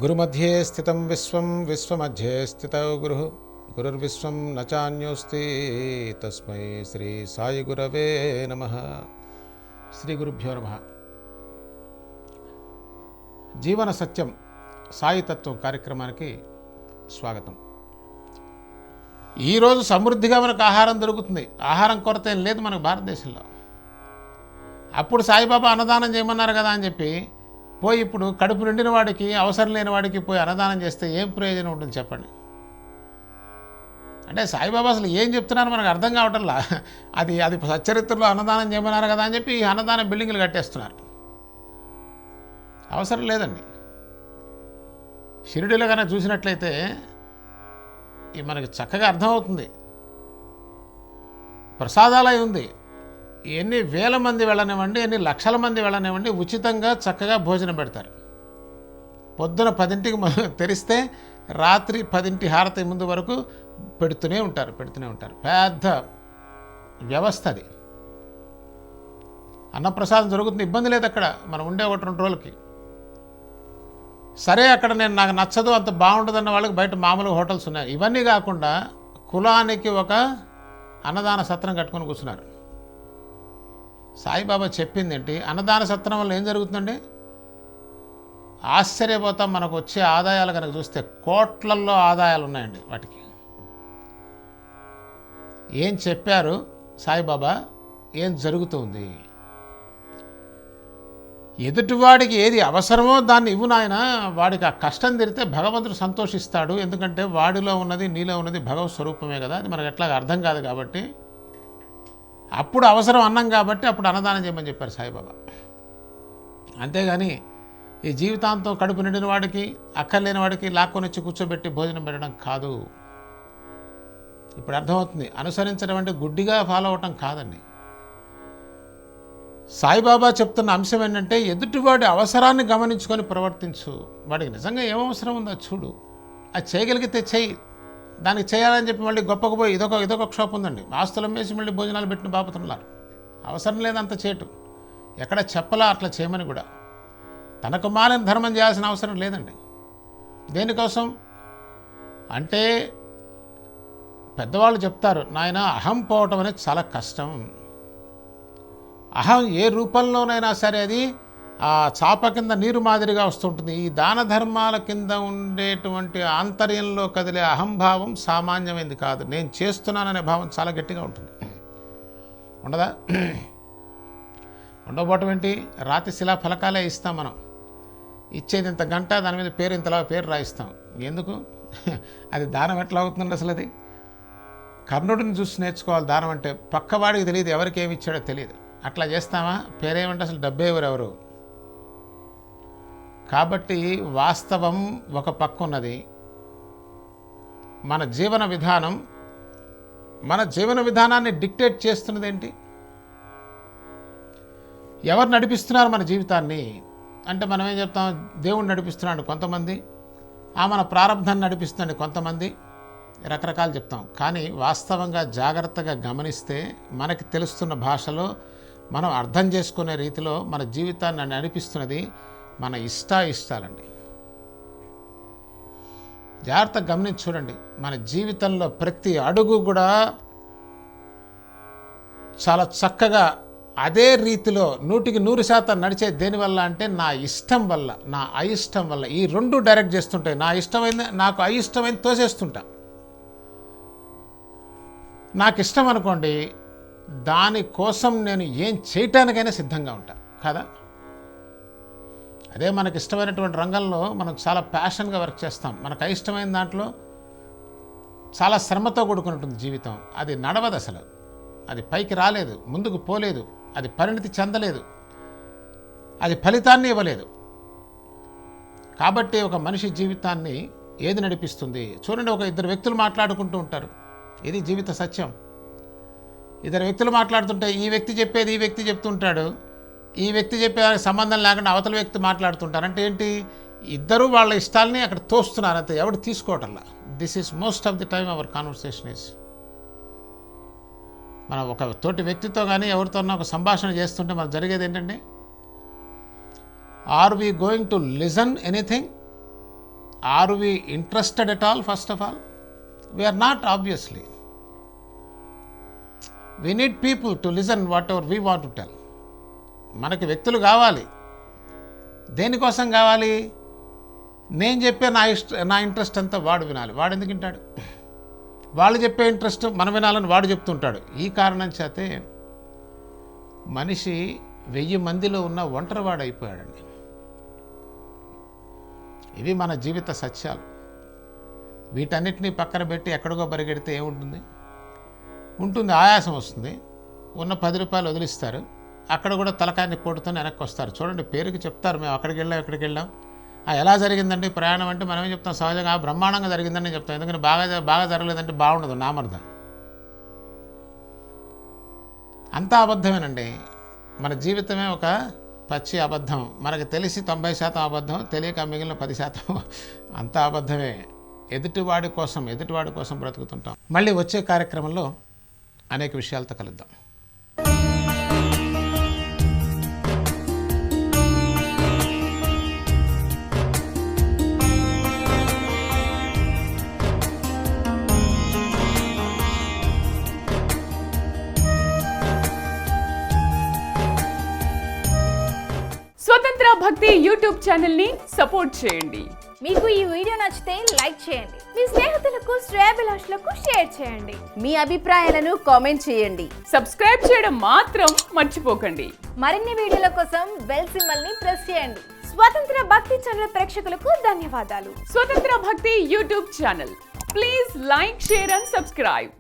గురుమధ్యే స్థితం విశ్వం విశ్వమధ్యే స్థితౌ గురుః గురుర్విశ్వం న చాన్యోస్తి తస్మై శ్రీ సాయి గురవే నమః. శ్రీ గురుభ్యో నమః. జీవన సత్యం సాయి తత్వం కార్యక్రమానికి స్వాగతం. ఈరోజు సమృద్ధిగా మనకు ఆహారం దొరుకుతుంది. ఆహారం కొరత ఏం లేదు మనకు భారతదేశంలో. అప్పుడు సాయిబాబా అన్నదానం చేయమన్నారు కదా అని చెప్పి పోయి ఇప్పుడు కడుపు నిండిన వాడికి, అవసరం లేని వాడికి పోయి అన్నదానం చేస్తే ఏం ప్రయోజనం ఉంటుంది చెప్పండి. అంటే సాయిబాబా అసలు ఏం చెప్తున్నారో మనకు అర్థం కావటంలా. అది సచ్చరిత్రలో అన్నదానం చేయమన్నారు కదా అని చెప్పి ఈ అన్నదానం బిల్డింగ్లు కట్టేస్తున్నారు. అవసరం లేదండి. షిరిడీలో కనుక చూసినట్లయితే ఇది మనకి చక్కగా అర్థమవుతుంది. ప్రసాదాలయం ఉంది. ఎన్ని వేల మంది వెళ్ళనివ్వండి, ఎన్ని లక్షల మంది వెళ్ళనివ్వండి, ఉచితంగా చక్కగా భోజనం పెడతారు. పొద్దున 10ంటికి తెరిస్తే రాత్రి 10ంటి హారతి ముందు వరకు పెడుతూనే ఉంటారు. పెద్ద వ్యవస్థ అది. అన్నప్రసాదం జరుగుతుంది, ఇబ్బంది లేదు అక్కడ. మనం ఉండే 1-2 రోజులకి. సరే, అక్కడ నాకు నచ్చదు, అంత బాగుంటుందన్న వాళ్ళకి బయట మామూలు హోటల్స్ ఉన్నాయి. ఇవన్నీ కాకుండా కులానికి ఒక అన్నదాన సత్రం కట్టుకొని కూర్చున్నారు. సాయిబాబా చెప్పింది ఏంటి? అన్నదాన సత్రం వల్ల ఏం జరుగుతుందండి? ఆశ్చర్యపోతాం. మనకు వచ్చే ఆదాయాలు కనుక చూస్తే కోట్లల్లో ఆదాయాలు ఉన్నాయండి వాటికి. ఏం చెప్పారు సాయిబాబా? ఏం జరుగుతుంది? ఎదుటివాడికి ఏది అవసరమో దాన్ని ఇవ్వు నాయన. వాడికి ఆ కష్టం తీరితే భగవంతుడు సంతోషిస్తాడు. ఎందుకంటే వాడిలో ఉన్నది, నీలో ఉన్నది భగవత్ స్వరూపమే కదా. అది మనకు ఎట్లా అర్థం కాదు కాబట్టి, అప్పుడు అవసరం అన్నం కాబట్టి అప్పుడు అన్నదానం చేయమని చెప్పారు సాయిబాబా. అంతేగాని ఈ జీవితాంతం కడుపు నిండిన వాడికి, అక్కర్లేని వాడికి లాక్కొని వచ్చి కూర్చోబెట్టి భోజనం పెట్టడం కాదు. ఇప్పుడు అర్థమవుతుంది. అనుసరించడం అంటే గుడ్డిగా ఫాలో అవటం కాదండి. సాయిబాబా చెప్తున్న అంశం ఏంటంటే, ఎదుటివాడి అవసరాన్ని గమనించుకొని ప్రవర్తించు. వాడికి నిజంగా ఏం అవసరం ఉందో చూడు. అది చేయగలిగితే చెయ్యి. దానికి చేయాలని చెప్పి మళ్ళీ గొప్పకు పోయి ఇదొక క్షోభ ఉందండి. ఆస్తులు అమ్మేసి మళ్ళీ భోజనాలు పెట్టిన బాపతున్నారు. అవసరం లేదంత చేయటం. ఎక్కడ చెప్పలా అట్లా చేయమని కూడా. తనకు మాలిన ధర్మం చేయాల్సిన అవసరం లేదండి. దేనికోసం అంటే పెద్దవాళ్ళు చెప్తారు, నాయన అహం పోవటం అనేది చాలా కష్టం. అహం ఏ రూపంలోనైనా సరే అది ఆ చాప కింద నీరు మాదిరిగా వస్తుంటుంది. ఈ దాన ధర్మాల కింద ఉండేటువంటి ఆంతర్యంలో కదిలే అహంభావం సామాన్యమైంది కాదు. నేను చేస్తున్నాననే భావం చాలా గట్టిగా ఉంటుంది. ఉండదా? ఉండబోవటం ఏంటి? రాతి శిలా ఫలకాలే ఇస్తాం మనం. ఇచ్చేది ఇంత గంట, దాని మీద పేరు ఇంతలా పేరు రాయిస్తాం. ఎందుకు? అది దానం ఎట్లా అవుతుందండి అసలు? అది కర్ణుడిని చూసి నేర్చుకోవాలి దానం అంటే. పక్కవాడికి తెలియదు, ఎవరికి ఏమి ఇచ్చాడో తెలియదు. అట్లా చేస్తామా? పేరేమంటే అసలు డబ్బే ఎవరెవరు. కాబట్టి వాస్తవం ఒక పక్క ఉన్నది. మన జీవన విధానాన్ని డిక్టేట్ చేస్తున్నది ఏంటి? ఎవరు నడిపిస్తున్నారు మన జీవితాన్ని అంటే మనం ఏం చెప్తాం? దేవుడు నడిపిస్తున్నాడు కొంతమంది, మన ప్రారంధాన్ని నడిపిస్తున్నాడు కొంతమంది, రకరకాలు చెప్తాం. కానీ వాస్తవంగా జాగ్రత్తగా గమనిస్తే మనకి తెలుస్తున్న భాషలో, మనం అర్థం చేసుకునే రీతిలో మన జీవితాన్ని నడిపిస్తున్నది మన ఇష్టాలండి. జాగ్రత్తగా గమనించి చూడండి. మన జీవితంలో ప్రతి అడుగు కూడా చాలా చక్కగా అదే రీతిలో 100% నడిచేది దేనివల్ల అంటే నా ఇష్టం వల్ల, నా అయిష్టం వల్ల. ఈ 2 డైరెక్ట్ చేస్తుంటాయి. నా ఇష్టమైంది నాకు అయిష్టమైంది తోసేస్తుంటా. నాకు ఇష్టం అనుకోండి, దానికోసం నేను ఏం చేయటానికైనా సిద్ధంగా ఉంటా కదా. అదే మనకి ఇష్టమైనటువంటి రంగంలో మనం చాలా ప్యాషన్గా వర్క్ చేస్తాం. మనకు అయిష్టమైన దాంట్లో చాలా శ్రమతో కూడుకుని ఉంటుంది జీవితం. అది నడవదు అసలు. అది పైకి రాలేదు, ముందుకు పోలేదు, అది పరిణితి చెందలేదు, అది ఫలితాన్ని ఇవ్వలేదు. కాబట్టి ఒక మనిషి జీవితాన్ని ఏది నడిపిస్తుంది? చూడండి, 2 వ్యక్తులు మాట్లాడుకుంటూ ఉంటారు. ఇది జీవిత సత్యం. 2 వ్యక్తులు మాట్లాడుతుంటే ఈ వ్యక్తి చెప్పేది ఈ వ్యక్తి చెప్తుంటాడు. ఈ వ్యక్తి చెప్పేదానికి సంబంధం లేకుండా అవతల వ్యక్తి మాట్లాడుతుంటారు. అంటే ఏంటి? ఇద్దరు వాళ్ళ ఇష్టాలని అక్కడ తోస్తున్నారు అంతే. ఎవడు తీసుకోవటంలా. This is most of the time our conversation is. మనం ఒక తోటి వ్యక్తితో కానీ ఎవరితోనో ఒక సంభాషణ చేస్తుంటే మనకు జరిగేది ఏంటంటే, are we going to listen anything are we interested at all? First of all we are not, obviously. We need people to listen whatever we want to tell. మనకి కావాలి. దేనికోసం కావాలి? నేను చెప్పే నా ఇంట్రెస్ట్ అంతా వాడు వినాలి. వాడు ఎందుకు వింటాడు? వాళ్ళు చెప్పే ఇంట్రెస్ట్ మనం వినాలని వాడు చెప్తుంటాడు. ఈ కారణం చేతే మనిషి 1000 మందిలో ఉన్న ఒంటరివాడు అయిపోయాడండి. ఇవి మన జీవిత సత్యాలు. వీటన్నిటినీ పక్కన పెట్టి ఎక్కడికో పరిగెడితే ఏముంటుంది? ఆయాసం వస్తుంది. ఉన్న 10 రూపాయలు వదిలిస్తారు. అక్కడ కూడా తలకాయని పోటుతో వెనక్కి వస్తారు. చూడండి, పేరుకి చెప్తారు మేము అక్కడికి వెళ్ళాం ఇక్కడికి వెళ్ళాం. ఎలా జరిగిందండి ప్రయాణం అంటే మనమే చెప్తాం సహజంగా బ్రహ్మాండంగా జరిగిందని చెప్తాం. ఎందుకంటే బాగా జరగలేదంటే బాగుండదు, నామర్థం. అంతా అబద్ధమేనండి. మన జీవితమే ఒక పచ్చి అబద్ధం. మనకు తెలిసి 90% అబద్ధం, తెలియక మిగిలిన 10% అంతా అబద్ధమే. ఎదుటివాడి కోసం బ్రతుకుతుంటాం. మళ్ళీ వచ్చే కార్యక్రమంలో అనేక విషయాలతో కలుద్దాం. స్వతంత్ర భక్తి యూట్యూబ్ ఛానల్ ని సపోర్ట్ చేయండి. మీకు ఈ వీడియో నచ్చితే లైక్ చేయండి. మీ స్నేహితులకు, శ్రేయోభిలాషులకు షేర్ చేయండి. మీ అభిప్రాయాలను కామెంట్ చేయండి. సబ్స్క్రైబ్ చేయడం మాత్రం మర్చిపోకండి. మరిన్ని వీడియోల కోసం బెల్ సింబల్ ని ప్రెస్ చేయండి. స్వతంత్ర భక్తి ఛానల్ ప్రేక్షకులకు ధన్యవాదాలు. స్వతంత్ర భక్తి YouTube channel. Please like, share and subscribe.